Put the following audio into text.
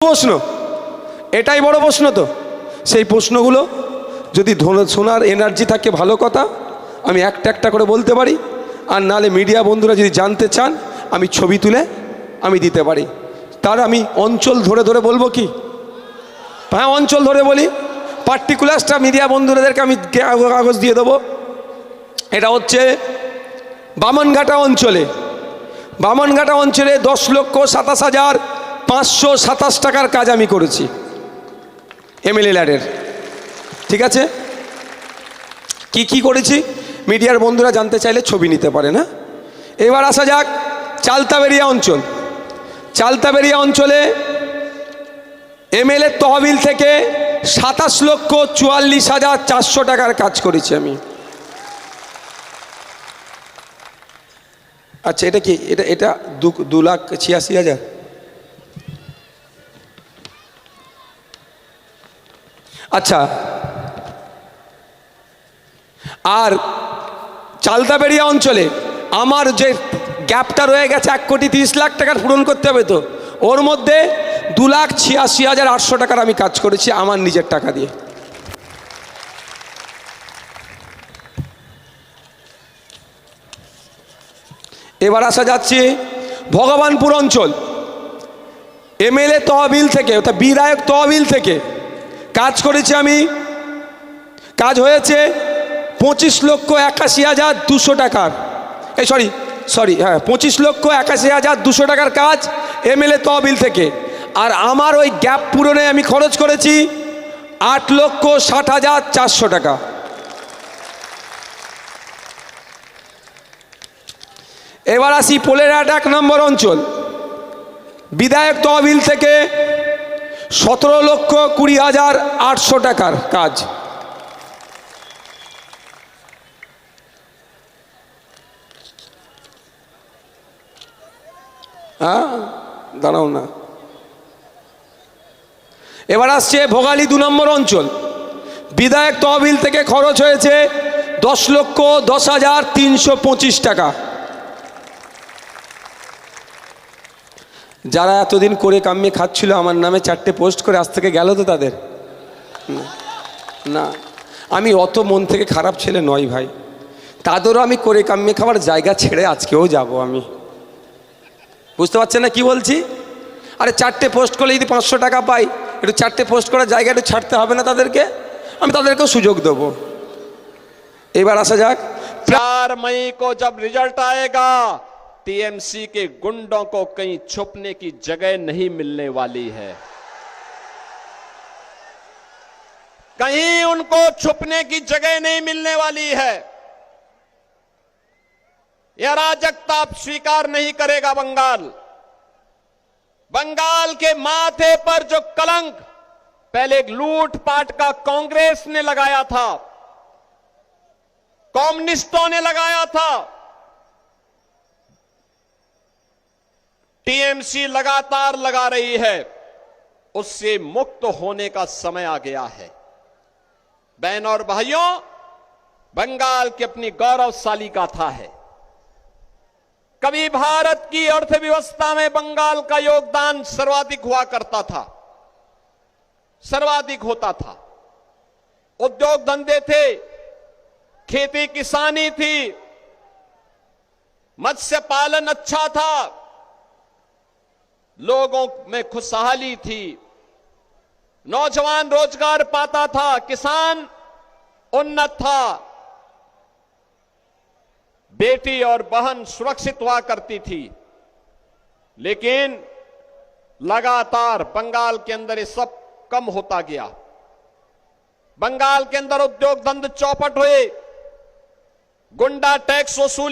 প্রশ্ন, এটাই বড় প্রশ্ন। তো সেই প্রশ্নগুলো যদি শোনার এনার্জি থাকে ভালো কথা, আমি একটা একটা করে বলতে পারি। আর নালে মিডিয়া বন্ধুরা যদি জানতে চান, আমি ছবি তুলে আমি দিতে পারি। তার আমি অঞ্চল ধরে ধরে বলবো কি? হ্যাঁ, অঞ্চল ধরে বলি। পার্টিকুলারসটা মিডিয়া বন্ধুদেরকে আমি কাগজ দিয়ে দেবো। এটা হচ্ছে বামনঘাটা অঞ্চলে। বামনঘাটা অঞ্চলে 10,27,527 টাকার কাজ আমি করেছি এমএলএ ল্যাডের। ঠিক আছে, কি কি করেছি মিডিয়ার বন্ধুরা জানতে চাইলে ছবি নিতে পারে না। এবার আসা যাক চালতাবেরিয়া অঞ্চল। চালতাবেরিয়া অঞ্চলে এমএলএ তহবিল থেকে 27,44,400 টাকার কাজ করেছি আমি। আচ্ছা, এটা কি? এটা 2,86,000। আচ্ছা, আর চালতাবেরিয়া অঞ্চলে আমার যে গ্যাপটা রয়ে গেছে 1,30,00,000 টাকার পূরণ করতে হবে, তো ওর মধ্যে 2,86,800 টাকার আমি কাজ করেছি আমার নিজের টাকা দিয়ে। এবার আসা যাচ্ছে ভগবানপুর অঞ্চল। এমএলএ তহবিল থেকে, অর্থাৎ বিধায়ক তহবিল থেকে কাজ করেছি আমি। কাজ হয়েছে 25,81,200 টাকার। হ্যাঁ, 25,81,200 টাকার কাজ এমএলএ তহবিল থেকে। আর আমার ওই গ্যাপ পূরণে আমি খরচ করেছি 8,60,400 টাকা। এবার আসি পোলেরহাট 1 নম্বর অঞ্চল। বিধায়ক তহবিল থেকে 17,20,800 টাকার কাজ। হ্যাঁ, দাঁড়াও না। এবার আসছে ভোগালী 2 নম্বর অঞ্চল। বিধায়ক তহবিল থেকে খরচ হয়েছে 10,10,325 টাকা। যারা এতদিন করে কামিয়ে খাচ্ছিল আমার নামে 4টে পোস্ট করে, আজ থেকে গেল তো তাদের? না, আমি অত মন থেকে খারাপ ছেলে নয় ভাই। তাদেরও আমি করে কামিয়ে খাওয়ার জায়গা ছেড়ে আজকেও যাব আমি। বুঝতে পারছেন না কি বলছি? আরে 4টে পোস্ট করলে যদি 500 টাকা পাই, একটু 4টে পোস্ট করার জায়গা একটু ছাড়তে হবে না তাদেরকে? আমি তাদেরকেও সুযোগ দেবো। এবার আসা যাক 4 मई को जब रिजल्ट आएगा, टीएमसी के गुंडों को कहीं छुपने की जगह नहीं मिलने वाली है। कहीं उनको छुपने की जगह नहीं मिलने वाली है। यह अराजकता अब स्वीकार नहीं करेगा बंगाल। बंगाल के माथे पर जो कलंक पहले एक लूटपाट का कांग्रेस ने लगाया था, कम्युनिस्टों ने लगाया था, टीएमसी लगातार लगा रही है, उससे मुक्त होने का समय आ गया है। बहनों और भाइयों, बंगाल की अपनी गौरवशाली गाथा है। कभी भारत की अर्थव्यवस्था में बंगाल का योगदान सर्वाधिक हुआ करता था, सर्वाधिक होता था। उद्योग धंधे थे, खेती किसानी थी, मत्स्य पालन अच्छा था, लोगों में खुशहाली थी, नौजवान रोजगार पाता था, किसान उन्नत था, बेटी और बहन सुरक्षित हुआ करती थी। लेकिन लगातार बंगाल के अंदर ये सब कम होता गया। बंगाल के अंदर उद्योग धंधे चौपट हुए, गुंडा टैक्स वसूली